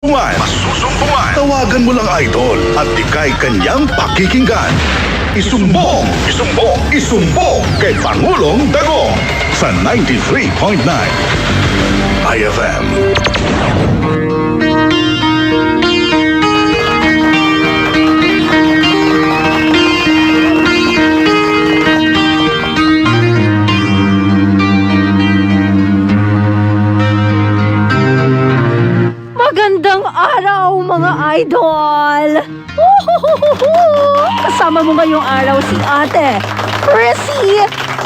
Masusumbungan. Tawagan mo lang idol at ikay kanyang pakikinggan. Isumbong kay Pangulong Dagong sa 93.9 IFM. Magandang araw mga idol! Kasama mo ngayong araw si Ate Chrissy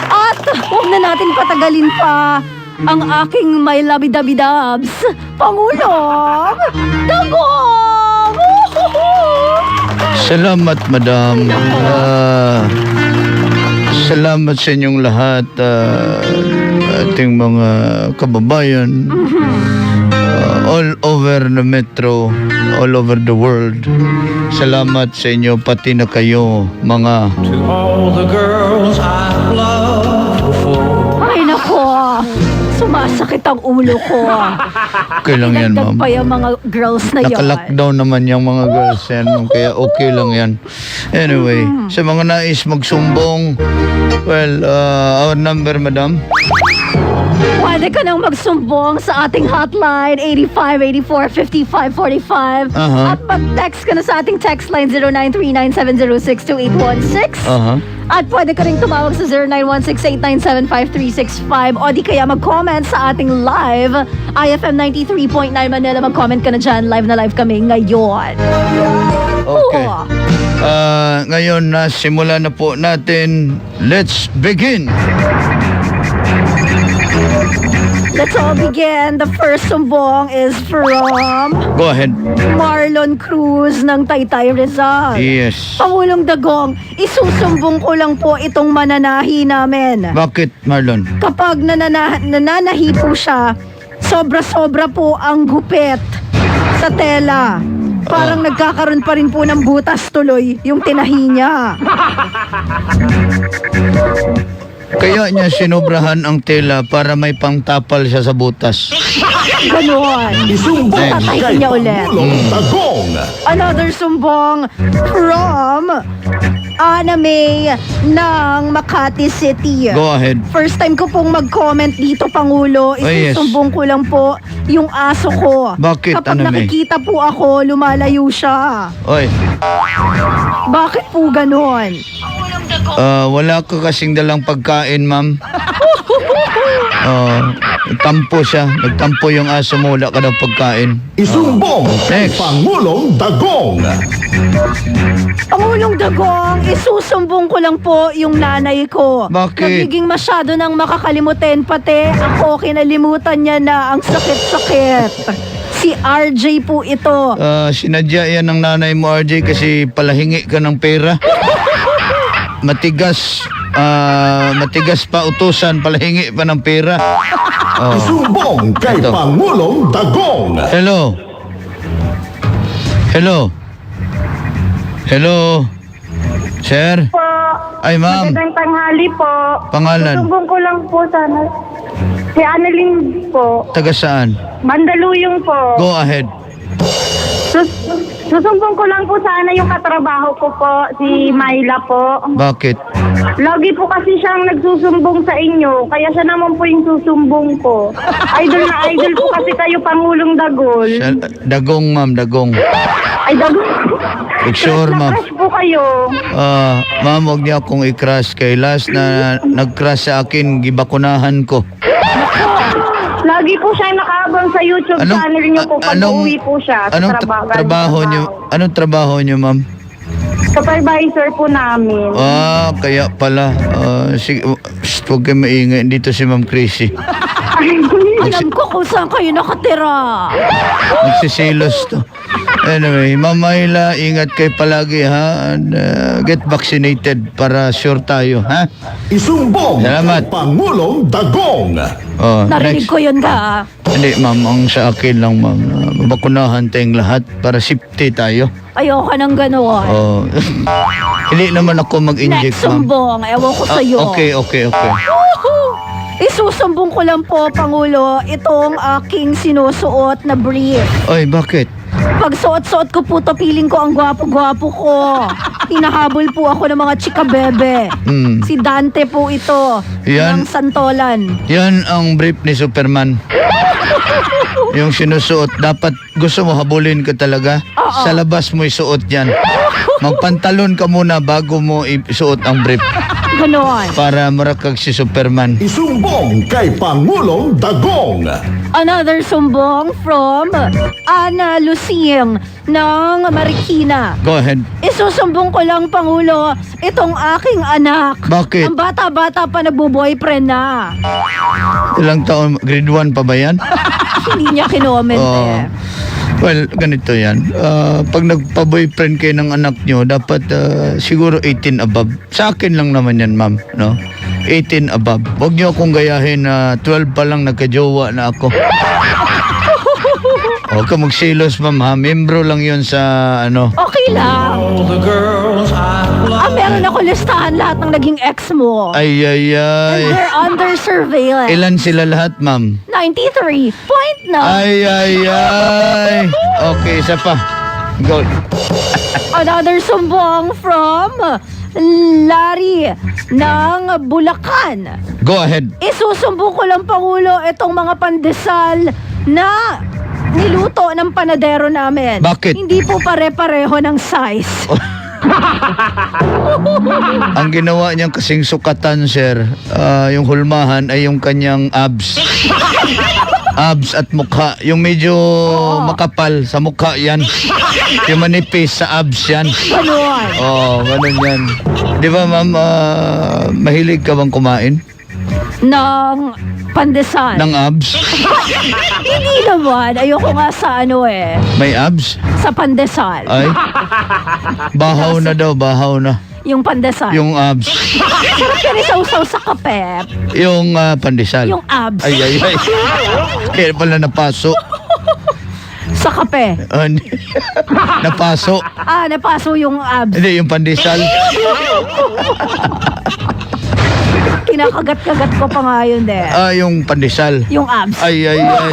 at huwag na natin patagalin pa ang aking may labidabidabs, Pangulong Dagong! Salamat, Madam. Salamat sa inyong lahat, ating mga kababayan. All over the metro, all over the world. Salamat sa inyo, pati na kayo, mga... To all the girls I've loved before. Ay nako, sumasakit ang ulo ko. Okay lang yan, Dagdag ma'am. pa yung mga girls na yan. Naka-lockdown naman yung mga girls yan, kaya okay lang yan. Anyway, sa mga nais magsumbong, well, our number, Madam? Pwede ka nang magsumbong sa ating hotline 8584-5545 Aha. at mag-text ka na sa ating text line 0939-706-2816 at pwede ka rin tumawag sa 0916-897-5365 o di kaya mag-comment sa ating live IFM 93.9 Manila. Mag-comment ka na dyan, live na live kami ngayon. Okay. Oo. Ngayon, simula na po natin. Let's begin! Let's all begin. The first sumbong is from Go ahead. Marlon Cruz ng Taytay Rizal. Yes. Pangulong Dagong, isusumbong ko lang po itong mananahi namin. Bakit, Marlon? Kapag nananahi po siya, sobra-sobra po ang gupit sa tela. Parang nagkakaroon pa rin po ng butas tuloy yung tinahi niya. Kaya niya sinobrahan ang tela para may pangtapal siya sa butas. Ganon. Isumbong Tatahin kay niya ulit. Pangulong Dagong. Another sumbong from Ana May ng Makati City. Go ahead. First time ko pong mag-comment dito, Pangulo. yes. Isusumbong ko lang po yung aso ko. Bakit, Kapag Ana May? nakikita po ako, lumalayo siya. Oy, Bakit po ganon? wala ka kasing dalang pagkain, ma'am. Tampo siya. Nagtampo yung aso mo, wala ka daw pagkain. Isumbong kay Next. Pangulong Dagong. Pangulong Dagong, isusumbong ko lang po yung nanay ko. Bakit? Nagiging masyado nang makakalimutin, pati ako kinalimutan niya na ang sakit-sakit. Si RJ po ito. Sinadya yan ng nanay mo, RJ, kasi palahingi ka ng pera. Matigas pa utusan, palahingi pa ng pera. Isumbong kay Ito. Pangulong Dagong. Hello? Sir? Po. Ay, ma'am. Magandang tanghali po. Pangalan? Susumbong ko lang po sana. Si Annalyn po. Taga saan? Mandaluyong po. Go ahead. Susumbong ko lang po sana yung katrabaho ko po, si Myla po. Bakit? Lagi po kasi siyang nagsusumbong sa inyo, kaya siya naman po yung susumbong ko. Idol na idol po kasi kayo, Pangulong Dagol. Dagong, ma'am, dagong. Ay, Dagol. Sure, ma'am. Crush po kayo. Ma'am, huwag niya akong i-crush kay last na nag-crush sa akin, gibakunahan ko. Lagi po siya nakaabang sa YouTube channel niyo po pag uuwi po siya sa trabaho niyo? Anong trabaho niyo, ma'am? Supervisor po namin. Kaya pala. Sige, huwag kayo maingay. Dito si Ma'am Chrissy. Alam ko kung saan kayo nakatira. Nagsisilos to. Anyway, Ma'am Myla, ingat kayo palagi, ha? And, get vaccinated para sure tayo, ha? Isumbong Salamat. kay Pangulong Dagong. Narinig Next. ko yun ka. Hindi, ma'am. Ang sa akin lang, ma'am. Bakunahan tayong lahat para safety tayo. Ayoko nang gano'n. Hindi naman ako mag-inject, Next ma'am. sumbong, ewan ko sa'yo. Okay. Woohoo! Isusumbong ko lang po, Pangulo, itong aking sinusuot na brief. Oy, bakit? Pag suot-suot ko po to, feeling ko ang gwapo-gwapo ko. Hinahabol po ako ng mga chika bebe. Si Dante po ito. Yan. Ng Santolan. Yan ang brief ni Superman. Yung sinusuot, dapat gusto mo habulin ka talaga. Oo. Sa labas mo isuot yan. Magpantalon ka muna bago mo isuot ang brief Ganon. para marakag si Superman. Isumbong kay Pangulong Dagong. Another sumbong from Ana Lucing ng Marikina. Go ahead. Isusumbong ko lang, Pangulo, itong aking anak. Bakit? Ang bata-bata pa nagbo-boyfriend na. Ilang taon? Grade 1 pa ba yan? Hindi niya kinoment Oo. Well, ganito yan. Pag nagpa-boyfriend kayo ng anak nyo, dapat siguro 18 above. Sa akin lang naman yan, ma'am. No? 18 above. Huwag nyo akong gayahin na 12 pa lang nagka-jowa na ako. Huwag ka magsilos, ma'am, ha? Membro lang yun sa, ano. Okay lang. All the girls I love. Meron ako listahan lahat ng naging ex mo. Ay, ay, ay. And they're under surveillance. Ilan sila lahat, ma'am? 93. Point na. Ay, ay, ay. Okay, isa pa. Go. Another sumbong from Larry ng Bulacan. Go ahead. Isusumbong ko lang, Pangulo, itong mga pandesal na niluto ng panadero namin. Bakit? Hindi po pare-pareho ng size. Ang ginawa niyang kasing sukatan, sir, yung hulmahan ay yung kanyang abs. Abs at mukha. Yung medyo makapal sa mukha yan. Yung manipis sa abs yan. Ganon. Oh, ganun yan. Di ba, ma'am, mahilig ka bang kumain Ng pandesal. ng abs? Hindi naman. Ayoko nga sa ano eh. May abs? Sa pandesal. Ay? Bahaw na daw, bahaw na. Yung pandesal. Yung abs. Sarap yan isaw-saw sa kape. Yung pandesal. Yung abs. Ay, ay, ay. Kaya pala napaso. Sa kape. Napaso. Napaso yung abs. Hindi, yung pandesal. Kinakagat-kagat ko pa nga yun eh. Yung pandesal. Yung abs. Ay, ay, ay.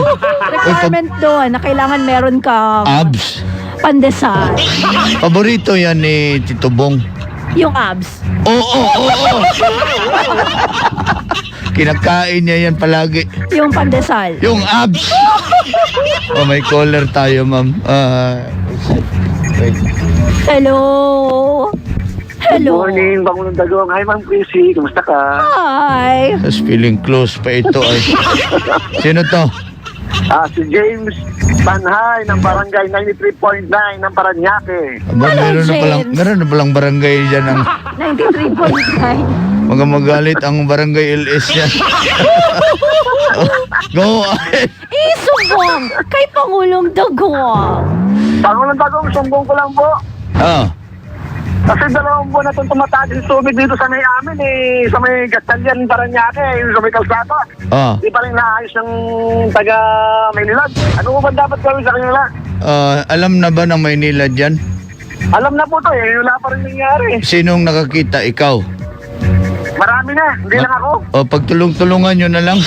Requirement doon na kailangan meron kang Abs. pandesal. Paborito yan ni Tito Bong. Yung abs. Oo. Kinakain niya yan palagi. Yung pandesal. Yung abs. Oh, may caller tayo, ma'am. Wait. Hello. Hello. Morning, Pangulong Dagong. Hi, Ma'am Chrissy. Kumusta ka? Hi. Tapos feeling close pa ito ay. Sino to? Si James Panhay ng Barangay 93.9 ng Paranaque. Aba, meron na palang barangay dyan ang 93.9. mga magalit ang barangay LS yan. Go ahead. Isumbong kay Pangulong Dagong. Pangulong Dagong, sumbong ko lang po. Kasi 2 buwan na itong tumataas yung tubig dito sa may amin sa may Gastalyan, Paranaque, yung sa may kalsada. Di pa rin naayos ng taga Maynilad. Ano ba dapat gawin sa kanila? Alam na ba ng Maynila dyan? Alam na po to wala pa rin nangyari. Sinong nakakita? Ikaw? Marami na, hindi lang ako. Pagtulong-tulungan nyo na lang.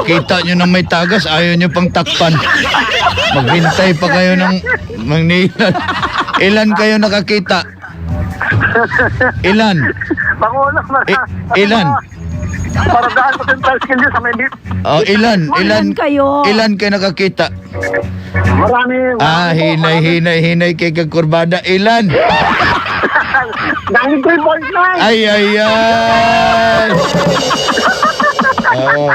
Nakita nyo na may tagas, ayaw nyo pang takpan. Maghintay pa kayo ng Maynila. Ilan kayo nakakita? Ilan? Pangulong Ilan? Para dahil po central skill sa may bit. Ilan kayo? Ilan kayo nakakita? Marami. Hinay kay kagkurbada. Ilan? 93.9. Ay.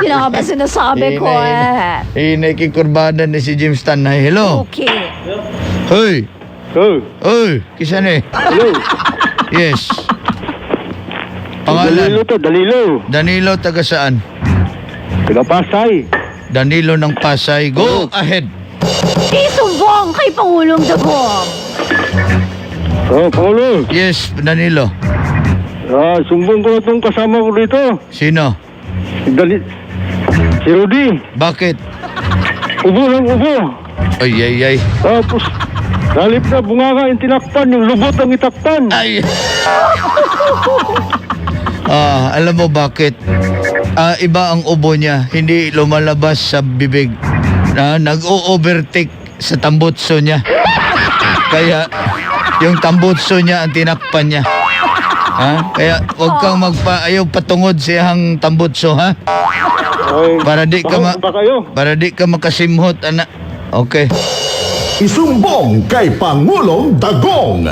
Yun ang ba sinasabi ko eh. Hinay kay kurbada ni si James Tanay. Hello. Okay. Hoy. Hoy. Kisa ni? Hello. Yes. Pangalan? Danilo, taga saan? Taga Pasay. Danilo ng Pasay. Go ahead. Isumbong kay Pangulong Dagong. Paulo. Yes, Danilo. Sumbong ko itong kasama ko dito. Sino? Si Rudy. Bakit? Ubo lang ubo. Ay. Tapos, halip na bunganga yung tinakpan, yung lubot ang itakpan. Ay. Alam mo bakit? Iba ang ubo niya. Hindi lumalabas sa bibig. Nag-o-overtake sa tambutso niya. Kaya yung tambutso niya ang tinakpan niya. Ha? Kaya huwag kang ayaw patungod siyang tambutso, ha? Oy, Para di ka para di ka makasimhot, anak. Okay. Isumbong kay Pangulong Dagong.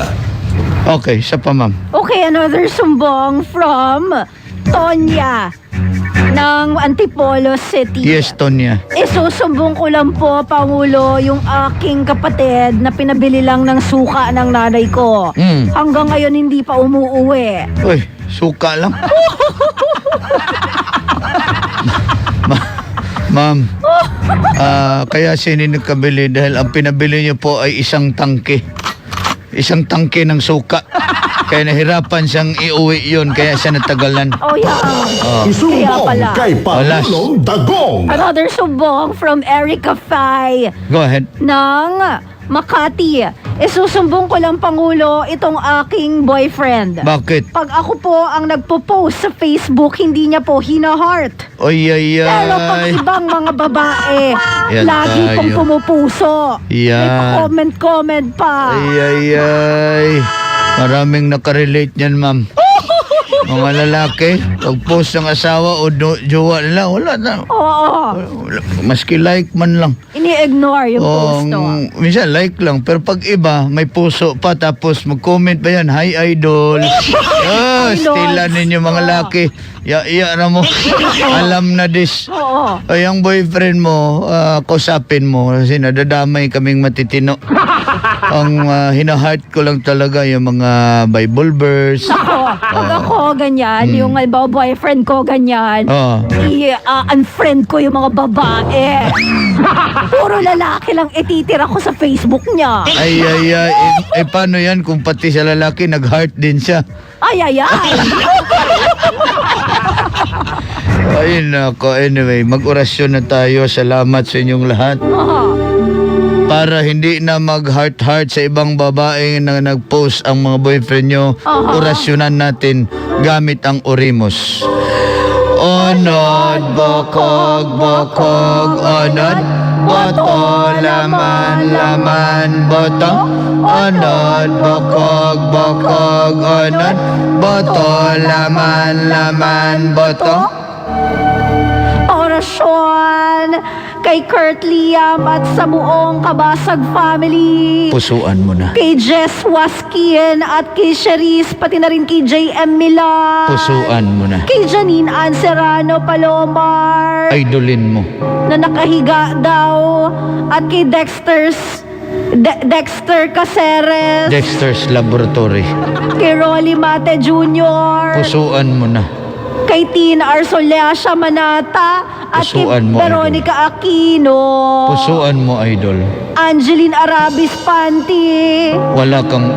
Okay, siya pa, ma'am. Okay, another sumbong from Tonya ng Antipolo City. Yes, Tonya. Isusumbong ko lang po, Pangulo, yung aking kapatid na pinabili lang ng suka ng nanay ko. Hanggang ngayon hindi pa umuuwi. Uy, suka lang. Ma'am, kaya sini nagkabili dahil ang pinabili niyo po ay isang tangke. Isang tangke ng suka. Kaya nahirapan siyang iuwi yun, kaya siya natagalan. Oh, yeah. Kaya Isumbong pala. kay Pangulong Dagong. Another sumbong from Erica Fay Go ahead. ng Makati. Isusumbong ko lang, Pangulo, itong aking boyfriend. Bakit? Pag ako po ang nagpo-post sa Facebook, hindi niya po hina-heart. Oy, ay, Pero pag ay. ibang mga babae, Yan lagi pong tayo. pumupuso. Yan. May comment pa. Ay, ay, ay. Maraming nakarelate niyan, ma'am. Mga lalaki, pag-post ng asawa o jowa nila, wala na. Oo. Maski like man lang. Ini-ignore yung post, no? Minsan like lang, pero pag iba, may puso pa, tapos mag-comment pa yan, hi idol. Stilan ninyo mga laki. Iya na mo. Alam na this. Oo. Ay, ang boyfriend mo, kausapin mo, kasi nadadamay kaming matitino. Ang hinaheart ko lang talaga yung mga Bible verse. Pag ako ganyan, yung boyfriend ko ganyan, i-unfriend ko yung mga babae. Puro lalaki lang ititira ko sa Facebook niya. Ay, paano yan kung pati sa lalaki nag-heart din siya? Ay. Ayun ako. Anyway, mag-orasyon na tayo. Salamat sa inyong lahat. Para hindi na mag-heart-heart sa ibang babae na nag-post ang mga boyfriend nyo, orasyonan natin gamit ang Orimos. Onod, bokog, onod, boto, laman, boto. Onod, bokog, onod, boto, laman, boto. Orasyon kay Kurt Liam at sa buong Kabasag family. Pusuan mo na. Kay Jess Waskin at kay Cherise, pati na rin kay JM Milan. Pusuan mo na. Kay Janine Ann Serrano Palomar. Idolin mo. Na nakahiga daw. At kay Dexter Caceres. Dexter's Laboratory. Kay Rolly Mate Jr. Pusuan mo na. Kay Tina Arsoleasha Manata. At kay Pusuan mo, Veronica Aquino. Pusuan mo, idol. Angeline Arabis Panti. Wala kang...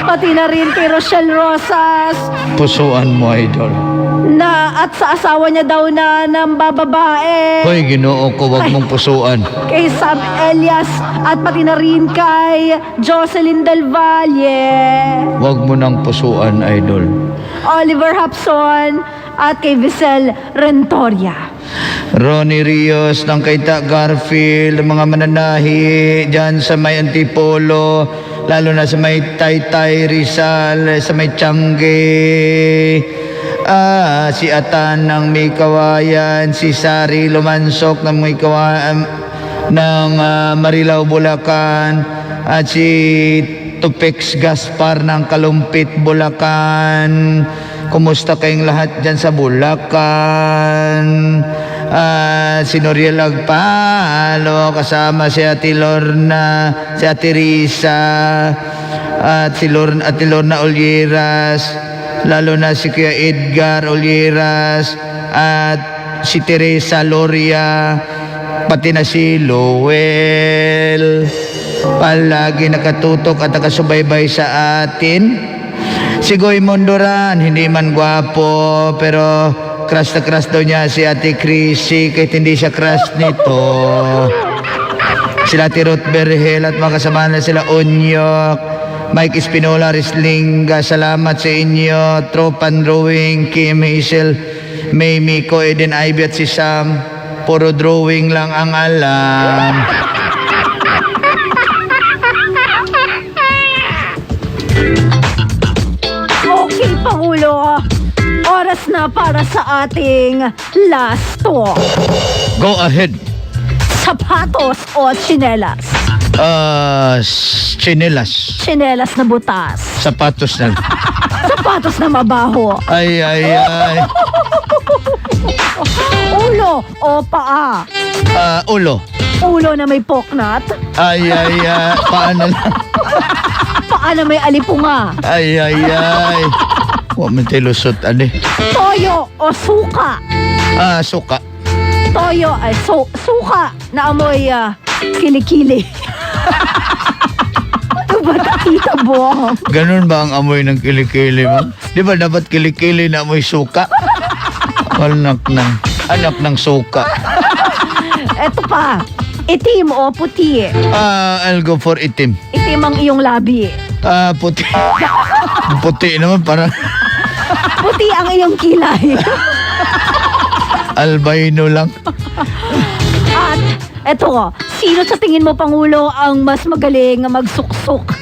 Pati na rin kay Rochelle Rosas. Pusuan mo, idol. At sa asawa niya daw na ng bababae. Hoy, Ginoo ko, wag mong pusuan. Kay Sam Elias at pati na rin kay Jocelyn Del Valle. Wag mo nang pusuan, idol. Oliver Hapson at kay Visel Rentoria. Ronnie Rios ng Kaita Garfield, mga mananahi dyan sa may Antipolo, lalo na sa may Taytay Rizal, sa may Tiangge. Si Atan ng may kawayan, si Sari Lumansok ng may kawayan ng Marilao, Bulacan, at si Tupex Gaspar ng Kalumpit, Bulacan. Kumusta kayong lahat dyan sa Bulacan? Si Noriel Agpalo, kasama si Ate Lorna, si Ate Risa, at si Ate Lorna Olieras, lalo na si Kuya Edgar Olieras, at si Teresa Loria, pati na si Lowell. Palagi nakatutok at nakasubaybay sa atin. Si Goy Mondoran, hindi man gwapo, pero crush na crush daw niya si Ate Chrissy, kahit hindi siya crush nito. Sila Ate Ruth Berhel at mga kasama na sila Onyok, Mike Espinola, Rislinga, salamat sa inyo. Tropan Drawing, Kim Hazel, May Miko, Eden Ivy at si Sam. Puro drawing lang ang alam. oras na para sa ating last talk. Go ahead. Sapatos o tsinelas? Chinelas. Tsinelas na butas. Sapatos na. Sapatos na mabaho. Ay. Ulo o paa? Ulo. Ulo na may poknat? Ay. Paano lang? Paa na may alipunga? Ay. Huwag man tayo lusot, ane. Toyo o suka? Suka. Toyo ay suka na amoy kilikili. Ano ba Tita Bong? Ganun ba ang amoy ng kilikili mo? Di ba dapat kilikili na amoy suka? Anak ng suka. Eto pa, itim o puti? I'll go for itim. Itim ang iyong labi. Puti. Puti naman parang Puti ang iyong kilay. albino lang. At eto, sino sa tingin mo, Pangulo, ang mas magaling magsuksok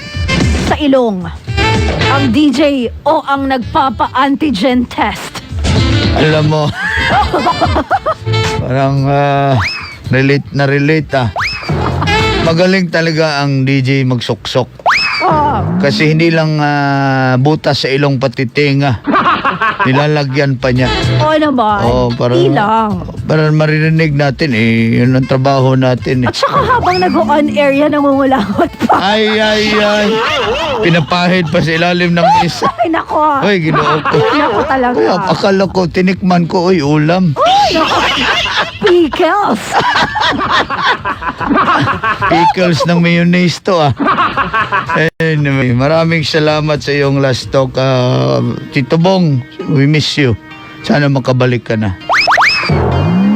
sa ilong? Ang DJ o ang nagpapa-antigen test? Alam mo, parang relate na relate Magaling talaga ang DJ magsuksok. Kasi hindi lang butas sa ilong pati tenga. Nilalagyan pa niya. Oo naman. Ilang. Para maririnig natin yun ang trabaho natin At saka habang nag-on air yan, nangungulangot pa. Ay. Pinapahid pa sa ilalim ng isa. Ay, nako. Uy, ginoo ko. Nako talaga. Uy, akala ko, tinikman ko, ulam. Pickles. Pickles ng mayonnaise to Anyway, maraming salamat sa iyong last talk. Tito Bong, we miss you. Sana makabalik ka na.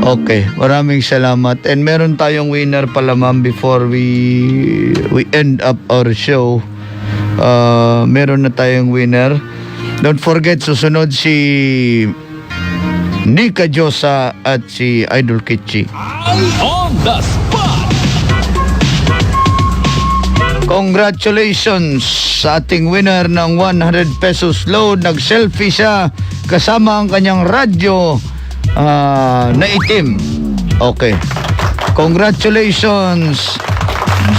Okay, maraming salamat. And meron tayong winner pala, ma'am, before we end up our show. Meron na tayong winner. Don't forget, susunod si Nika Josa at si Idol Kitchi. On the spot! Congratulations sa ating winner ng 100 pesos load. Nag-selfie siya kasama ang kanyang radyo na itim. Okay. Congratulations,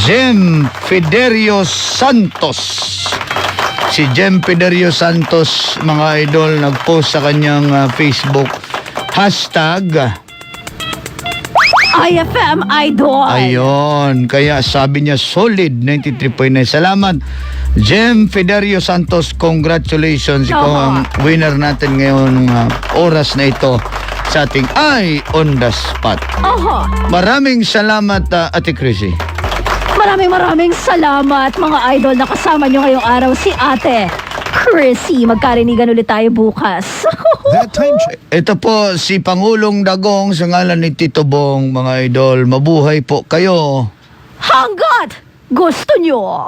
Jem Fiderio Santos. Si Jem Fiderio Santos, mga idol, nag-post sa kanyang Facebook hashtag IFM Idol. Ayon, kaya sabi niya solid 93.9. Salamat Jem Fiderio Santos, congratulations. Ikaw ang winner natin ngayon oras na ito sa ating Eye on the Spot. Maraming salamat Ate Chrissy. Maraming salamat mga idol. Nakasama nyo ngayong araw si Ate Chrissy. Magkarinigan ulit tayo bukas. That time check. Ito po si Pangulong Dagong sa ngalan ni Tito Bong, mga idol. Mabuhay po kayo. Hanggat gusto nyo.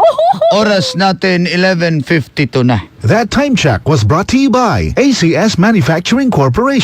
Oras natin 11:52 na. That time check was brought to you by ACS Manufacturing Corporation.